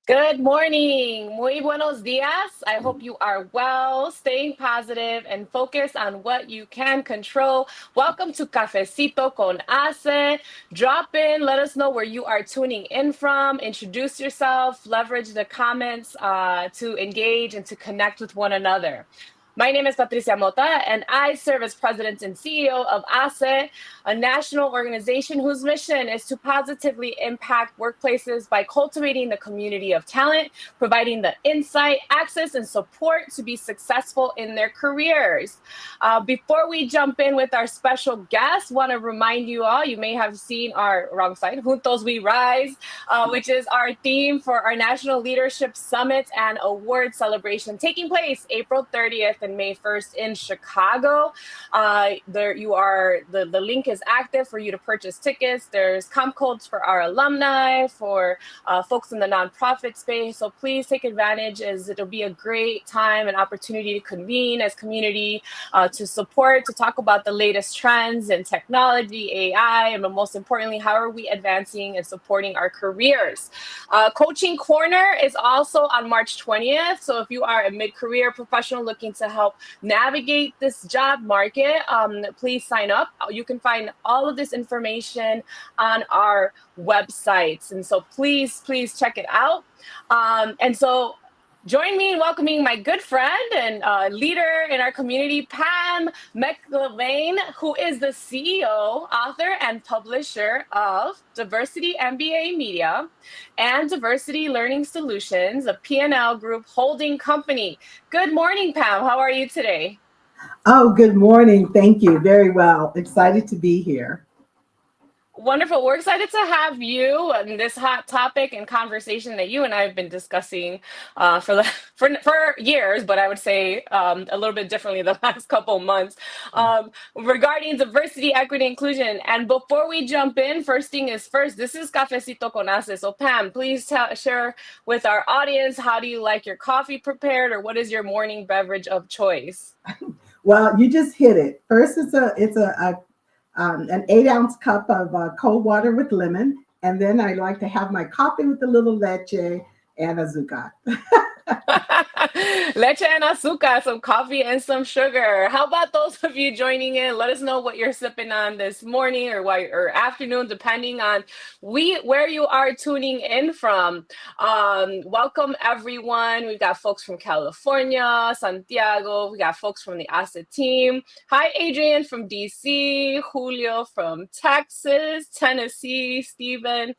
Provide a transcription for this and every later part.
Good morning. Muy buenos dias. I hope you are well, staying positive, and focused on what you can control. Welcome to Cafecito con Ace. Drop in, let us know where you are tuning in from, introduce yourself, leverage the comments to engage and to connect with one another. My name is Patricia Mota, and I serve as president and CEO of ACE, a national organization whose mission is to positively impact workplaces by cultivating the community of talent, providing the insight, access, and support to be successful in their careers. Before we jump in with our special guest, want to remind you all, you may have seen our wrong side, Juntos We Rise, which is our theme for our National Leadership Summit and Award Celebration taking place April 30th and May 1st in Chicago. There you are. The link is active for you to purchase tickets. There's comp codes for our alumni, for folks in the nonprofit space. So please take advantage, as it'll be a great time and opportunity to convene as community, to support, to talk about the latest trends in technology, AI, and most importantly, how are we advancing and supporting our careers. Coaching Corner is also on March 20th. So if you are a mid-career professional looking to help navigate this job market, please sign up. You can find all of this information on our websites. And so please check it out. And so join me in welcoming my good friend and leader in our community, Pam McElvane, who is the CEO, author, and publisher of Diversity MBA Media and Diversity Learning Solutions, a P&L Group holding company. Good morning, Pam. How are you today? Oh, good morning. Thank you. Very well. Excited to be here. Wonderful. We're excited to have you and this hot topic and conversation that you and I have been discussing for the for years, but I would say a little bit differently the last couple months, regarding diversity, equity, inclusion. And before we jump in, first thing is first. This is Cafecito con Ace. So Pam, please share with our audience, how do you like your coffee prepared, or what is your morning beverage of choice? Well, you just hit it. First, an 8-ounce cup of cold water with lemon, and then I like to have my coffee with a little leche and azúcar. Leche and azúcar, some coffee and some sugar. How about those of you joining in? Let us know what you're sipping on this morning or afternoon, depending on where you are tuning in from. Welcome everyone. We've got folks from California, Santiago. We got folks from the ASET team. Hi, Adrian from DC, Julio from Texas, Tennessee, Stephen.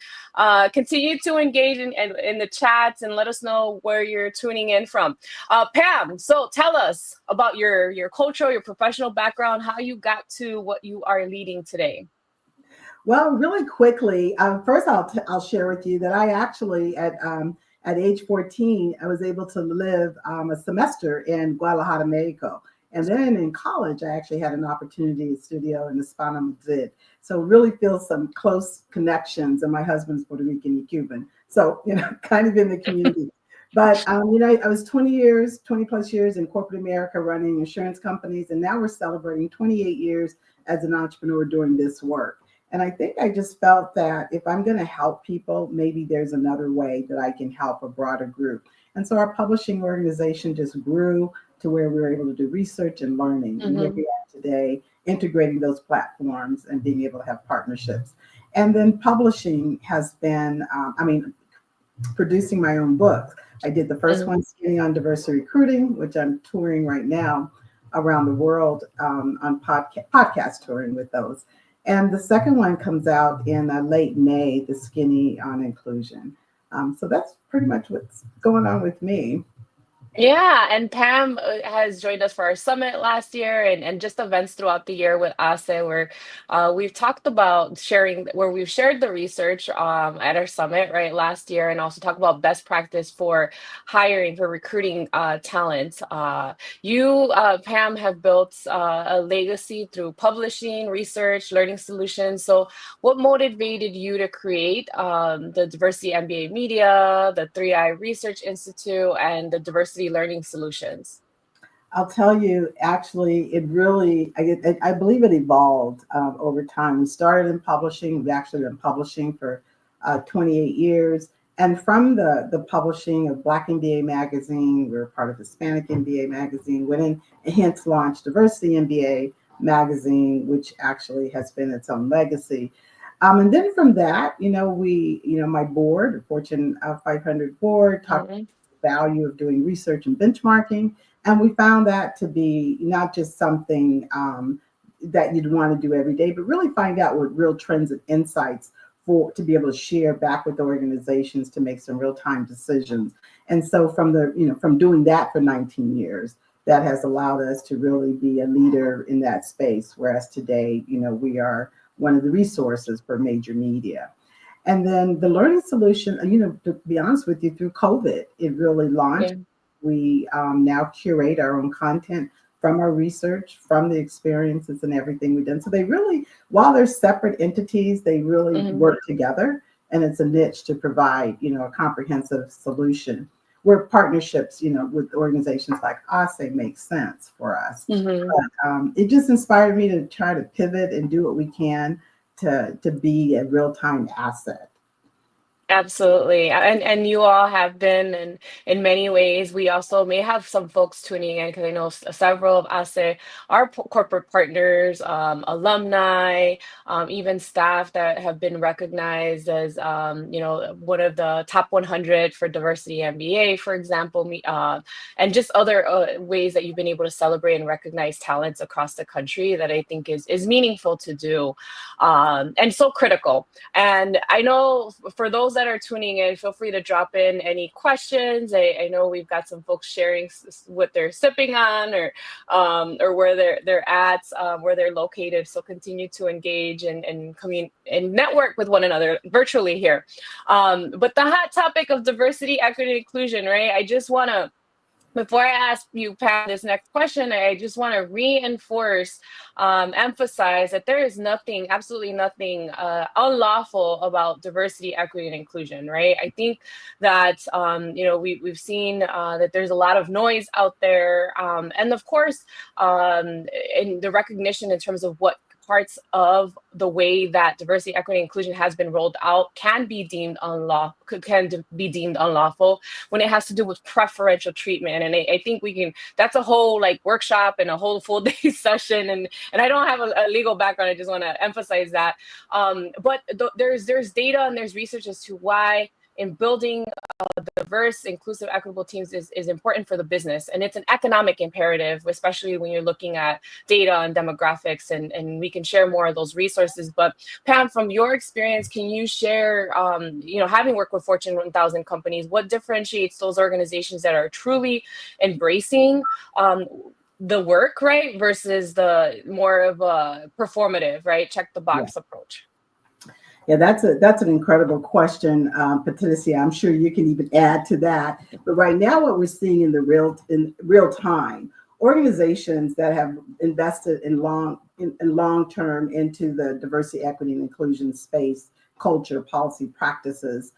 Continue to engage in the chats and let us know where you're tuning in from. Pam, so tell us about your cultural, your professional background, how you got to what you are leading today. Well, really quickly, first I'll share with you that I actually at age 14 I was able to live a semester in Guadalajara, Mexico, and then in college I actually had an opportunity to studio in Hispana Madrid. So really feel some close connections, and my husband's Puerto Rican and Cuban, so kind of in the community. But I was 20 plus years in corporate America running insurance companies, and now we're celebrating 28 years as an entrepreneur doing this work. And I think I just felt that if I'm going to help people, maybe there's another way that I can help a broader group. And so our publishing organization just grew to where we were able to do research and learning. And here Mm-hmm. we are today, integrating those platforms and being able to have partnerships. And then publishing has been, producing my own books. I did the first one, Skinny on Diversity Recruiting, which I'm touring right now around the world on podcast touring with those. And the second one comes out in late May, the Skinny on Inclusion. So that's pretty much what's going on with me. Yeah, and Pam has joined us for our summit last year and just events throughout the year with ASE, where we've talked about sharing, where we've shared the research at our summit, right, last year, and also talk about best practice for hiring, for recruiting talent. Pam, have built a legacy through publishing, research, learning solutions. So what motivated you to create the Diversity MBA Media, the 3I Research Institute, and the Diversity Learning Solutions? I'll tell you, actually, it really, I believe it evolved over time. We started in publishing. We actually been publishing for 28 years. And from the publishing of Black MBA magazine, we're part of Hispanic MBA magazine, went in and hence launched Diversity MBA magazine, which actually has been its own legacy. And then from that, my board, the Fortune 500 board, talked Mhm. about the value of doing research and benchmarking. And we found that to be not just something that you'd want to do every day, but really find out what real trends and insights for to be able to share back with the organizations to make some real time decisions. And so from doing that for 19 years, that has allowed us to really be a leader in that space. Whereas today, we are one of the resources for major media. And then the learning solution, to be honest with you, through COVID, it really launched. Yeah. We now curate our own content from our research, from the experiences and everything we've done. So they really, while they're separate entities, they really Mhm. work together. And it's a niche to provide, a comprehensive solution where partnerships, with organizations like HACE make sense for us. Mhm. But it just inspired me to try to pivot and do what we can to be a real time asset. Absolutely. And you all have been in many ways. We also may have some folks tuning in because I know several of us are corporate partners, alumni, even staff that have been recognized as one of the top 100 for diversity MBA, for example, and just other ways that you've been able to celebrate and recognize talents across the country that I think is meaningful to do, and so critical. And I know for those that are tuning in, feel free to drop in any questions. I know we've got some folks sharing what they're sipping on, or where they're at, where they're located. So continue to engage and network with one another virtually here. But the hot topic of diversity, equity, and inclusion, right? I just want to, before I ask you, Pam, this next question, I just want to reinforce, emphasize that there is nothing, absolutely nothing unlawful about diversity, equity, and inclusion, right? I think that, we've seen that there's a lot of noise out there. And of course, in the recognition in terms of what parts of the way that diversity, equity, and inclusion has been rolled out can be deemed unlawful when it has to do with preferential treatment. And I think we can, that's a whole like workshop and a whole full day session. And I don't have a legal background. I just want to emphasize that. But there's data and there's research as to why in building diverse, inclusive, equitable teams is important for the business. And it's an economic imperative, especially when you're looking at data and demographics, and we can share more of those resources. But Pam, from your experience, can you share, having worked with Fortune 1000 companies, what differentiates those organizations that are truly embracing the work, right, versus the more of a performative, right, check the Yeah. box approach? Yeah, that's an incredible question, Patricia. I'm sure you can even add to that. But right now, what we're seeing in real time, organizations that have invested in long term into the diversity, equity, and inclusion space, culture, policy, practices,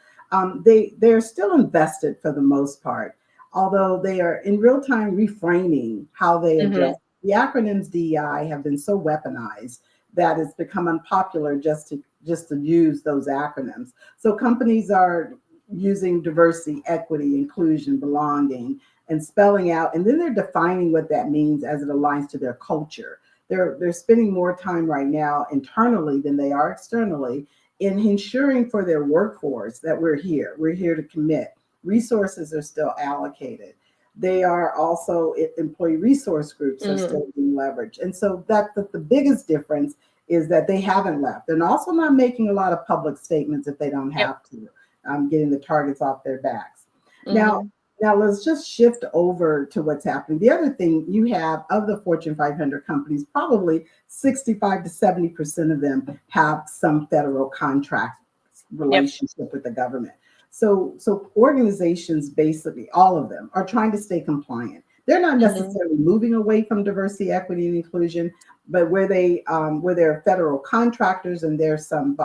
they're still invested for the most part. Although they are in real time reframing how they address Mm-hmm. the acronyms DEI have been so weaponized that it's become unpopular just to use those acronyms. So companies are using diversity, equity, inclusion, belonging, and spelling out, and then they're defining what that means as it aligns to their culture. They're spending more time right now internally than they are externally in ensuring for their workforce that we're here. We're here to commit. Resources are still allocated. They are also employee resource groups are Mm-hmm. still being leveraged. And so that's the biggest difference is that they haven't left. They're also not making a lot of public statements if they don't Yep. have to, getting the targets off their backs. Now, Mm-hmm. now let's just shift over to what's happening. The other thing you have of the Fortune 500 companies, probably 65 to 70% of them have some federal contract Yep. relationship with the government. So organizations, basically all of them, are trying to stay compliant. They're not Mm-hmm. necessarily moving away from diversity, equity, and inclusion, but where there are federal contractors and there's some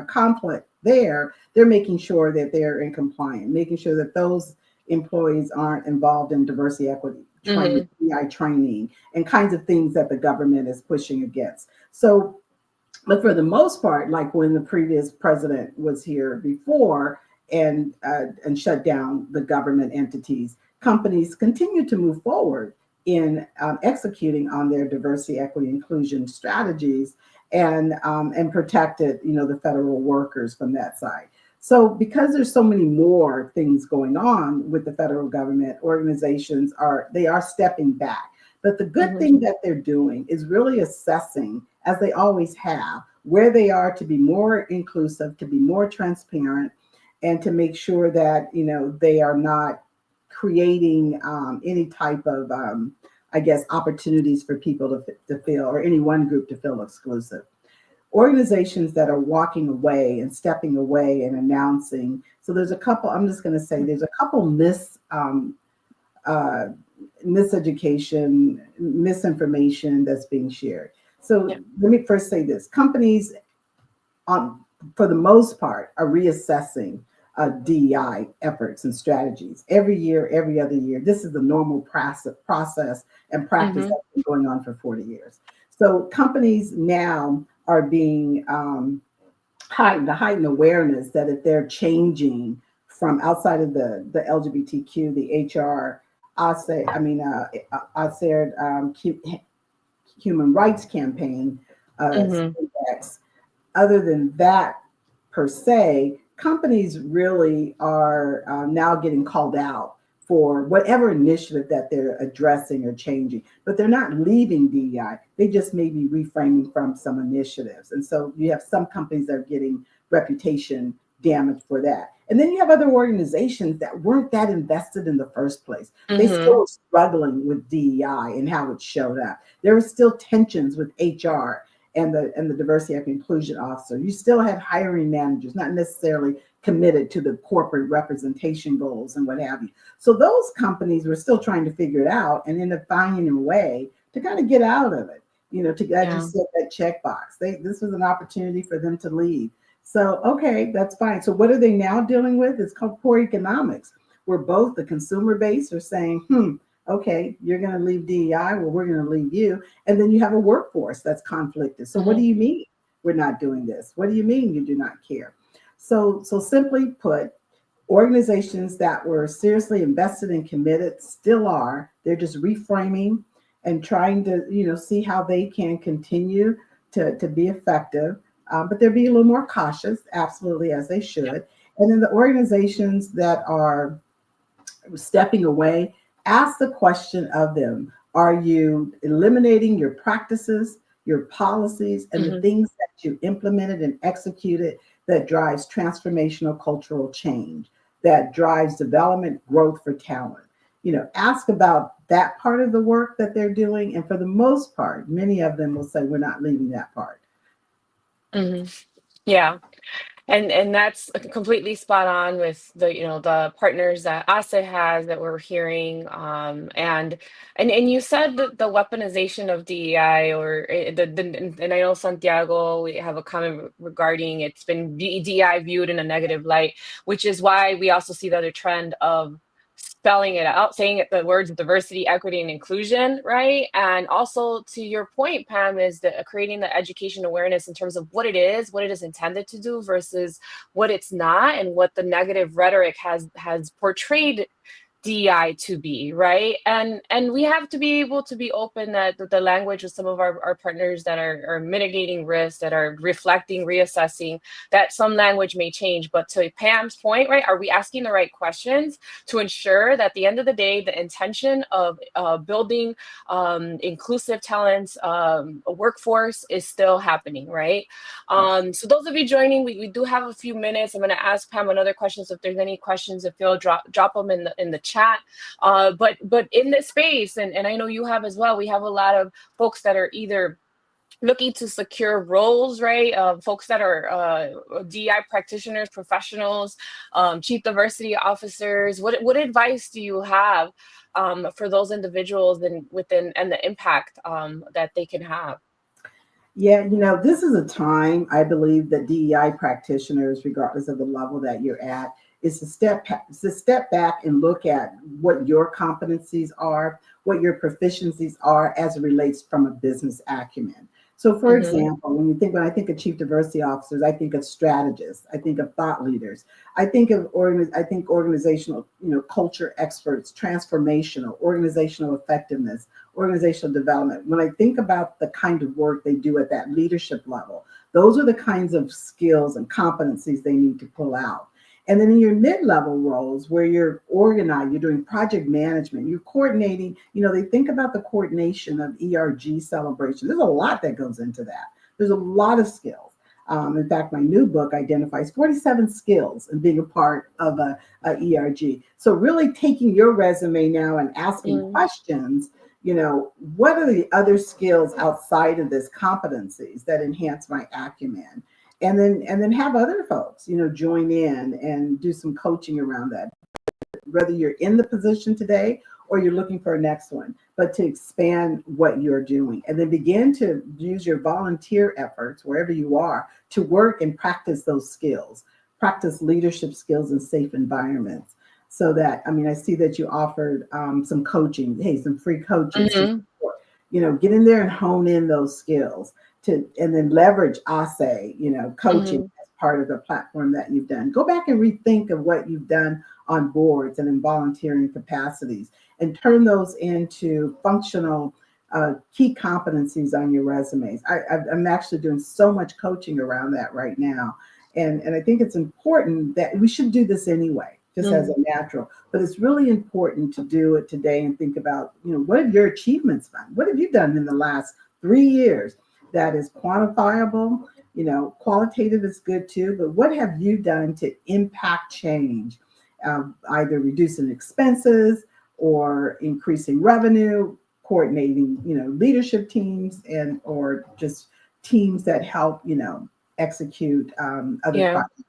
conflict there, they're making sure that they're in compliance, making sure that those employees aren't involved in diversity, equity Mm-hmm. training, EI training, and kinds of things that the government is pushing against. So But for the most part, like when the previous president was here before and shut down the government entities, companies continue to move forward in executing on their diversity, equity, inclusion strategies and protected, the federal workers from that side. So because there's so many more things going on with the federal government, organizations are stepping back. But the good Hmm. thing that they're doing is really assessing, as they always have, where they are to be more inclusive, to be more transparent, and to make sure that they are not creating any type of I guess opportunities for people to feel, or any one group to feel exclusive. Organizations that are walking away and stepping away and announcing. So there's a couple. I'm just going to say there's a couple uh, miseducation, misinformation that's being shared. So Yeah. let me first say this: companies, on for the most part, are reassessing DEI efforts and strategies every year, every other year. This is the normal process and practice Hmm. that's been going on for 40 years. So companies now are being heightened awareness that if they're changing from outside of the LGBTQ, the HR, I said human rights campaign, Hmm. index. Other than that, per se, companies really are now getting called out for whatever initiative that they're addressing or changing, but they're not leaving DEI. They just may be reframing from some initiatives. And so you have some companies that are getting reputation damage for that. And then you have other organizations that weren't that invested in the first place. They still Hmm. were struggling with DEI and how it showed up. There were still tensions with HR and the diversity and inclusion officer. You still had hiring managers, not necessarily committed to the corporate representation goals and what have you. So those companies were still trying to figure it out and end up finding a way to kind of get out of it. To as you Yeah. said, that checkbox. This was an opportunity for them to leave. So okay, that's fine. So what are they now dealing with? It's called poor economics, where both the consumer base are saying, okay, you're going to leave DEI, well, we're going to leave you. And then you have a workforce that's conflicted. So what do Hmm. you mean we're not doing this? What do you mean you do not care? So simply put, organizations that were seriously invested and committed still are. They're just reframing and trying to, see how they can continue to be effective. But they're being a little more cautious, absolutely, as they Yeah. should. And then the organizations that are stepping away, ask the question of them: are you eliminating your practices, your policies, and the Hmm. things that you implemented and executed that drives transformational cultural change, that drives development, growth for talent? Ask about that part of the work that they're doing. And for the most part, many of them will say, we're not leaving that part. Hmm. Yeah. And that's completely spot on with the partners that ASA has that we're hearing, and you said that the weaponization of DEI, or and I know Santiago, we have a comment regarding it's been DEI viewed in a negative light, which is why we also see the other trend of spelling it out, saying it, the words diversity, equity, and inclusion, right? And also to your point, Pam, is that creating the education awareness in terms of what it is intended to do versus what it's not, and what the negative rhetoric has portrayed DI to be, right? And we have to be able to be open that the language with some of our partners that are mitigating risk, that are reflecting, reassessing, that some language may change. But to Pam's point, right, are we asking the right questions to ensure that at the end of the day, the intention of building inclusive talents, a workforce is still happening, right? Yes. So those of you joining, we do have a few minutes. I'm going to ask Pam another question. So if there's any questions, if you'll drop them in the chat. But in this space, and I know you have as well, we have a lot of folks that are either looking to secure roles, right? Folks that are DI practitioners, professionals, chief diversity officers. What advice do you have for those individuals and within and the impact that they can have? Yeah, this is a time I believe that DEI practitioners, regardless of the level that you're at, is to step back and look at what your competencies are, what your proficiencies are as it relates from a business acumen. So, for Mm-hmm. example, when I think of chief diversity officers, I think of strategists, I think of thought leaders, I think organizational, culture experts, transformational, organizational effectiveness, organizational development. When I think about the kind of work they do at that leadership level, those are the kinds of skills and competencies they need to pull out. And then in your mid-level roles where you're organized, you're doing project management, you're coordinating, they think about the coordination of ERG celebration. There's a lot that goes into that. There's a lot of skills. In fact, my new book identifies 47 skills in being a part of a ERG. So really taking your resume now and asking Mm. questions, what are the other skills outside of this competencies that enhance my acumen? And then have other folks, join in and do some coaching around that, whether you're in the position today or you're looking for a next one, but to expand what you're doing and then begin to use your volunteer efforts wherever you are to work and practice those skills, practice leadership skills in safe environments. So that, I see that you offered some coaching, hey, some free coaching, some Mm-hmm. support, get in there and hone in those skills and then leverage ASE, coaching Mm-hmm. as part of the platform that you've done. Go back and rethink of what you've done on boards and in volunteering capacities and turn those into functional key competencies on your resumes. I'm actually doing so much coaching around that right now. And I think it's important that we should do this anyway, just as a natural, but it's really important to do it today and think about, what have your achievements been? What have you done in the last 3 years that is quantifiable? Qualitative is good too, but what have you done to impact change? Either reducing expenses or increasing revenue, coordinating, leadership teams and or just teams that help, execute other Yeah. project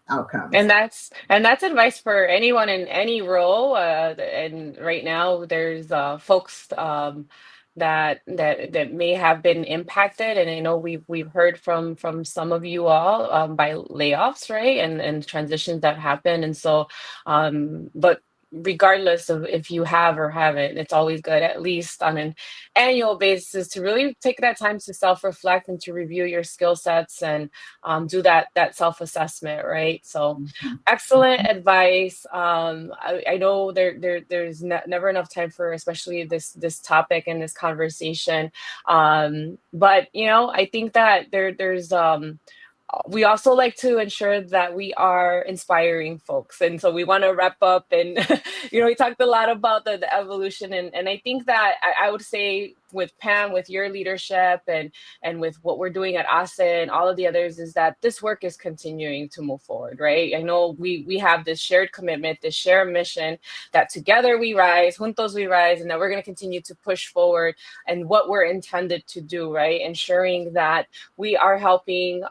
outcomes. And that's advice for anyone in any role. And right now, there's folks that may have been impacted, and I know we've heard from some of you all by layoffs, right, and transitions that happen, and so, but regardless of if you have or haven't, it's always good, at least on an annual basis, to really take that time to self-reflect and to review your skill sets and do that self-assessment, right? So Mhm. excellent advice. I know there's never enough time for especially this topic and this conversation. But I think that there's we also like to ensure that we are inspiring folks. And so we want to wrap up and, we talked a lot about the evolution. And I think that I would say with Pam, with your leadership and with what we're doing at ASE and all of the others, is that this work is continuing to move forward, right? I know we have this shared commitment, this shared mission that together we rise, juntos we rise, and that we're going to continue to push forward and what we're intended to do, right? Ensuring that we are helping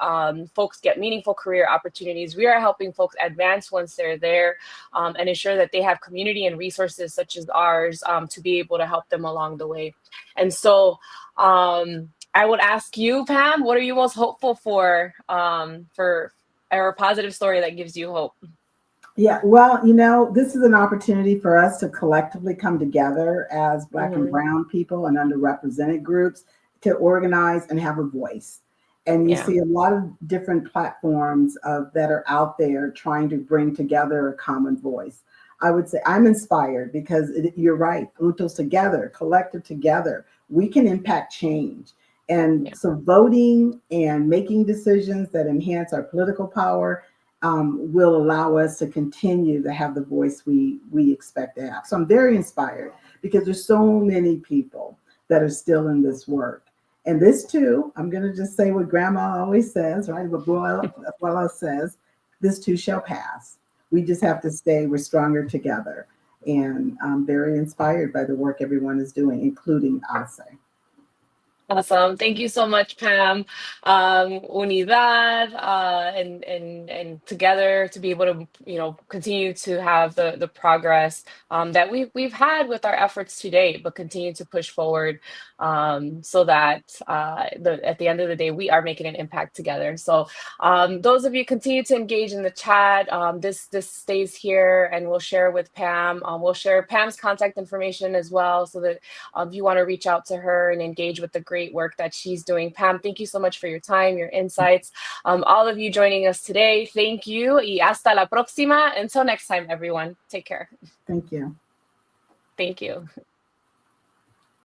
folks get meaningful career opportunities. We are helping folks advance once they're there, and ensure that they have community and resources such as ours to be able to help them along the way. And so I would ask you, Pam, what are you most hopeful for or a positive story that gives you hope? Yeah, well, this is an opportunity for us to collectively come together as Black and Hmm. Brown people and underrepresented groups to organize and have a voice. And you Yeah. see a lot of different platforms that are out there trying to bring together a common voice. I would say I'm inspired because you're right, Utos together, collective together, we can impact change. And Yeah. so voting and making decisions that enhance our political power will allow us to continue to have the voice we expect to have. So I'm very inspired because there's so many people that are still in this work. And this too, I'm going to just say what Grandma always says, right? What Abuela says, this too shall pass. We just have to stay, we're stronger together. And I'm very inspired by the work everyone is doing, including ASE. Awesome. Thank you so much, Pam. Unidad, and together to be able to, continue to have the progress that we've had with our efforts to date, but continue to push forward so that at the end of the day, we are making an impact together. So those of you continue to engage in the chat. This stays here, and we'll share with Pam. We'll share Pam's contact information as well, so that if you want to reach out to her and engage with the great great work that she's doing. Pam, thank you so much for your time, your insights. All of you joining us today, thank you. Y hasta la próxima. Until next time, everyone. Take care. Thank you. Thank you.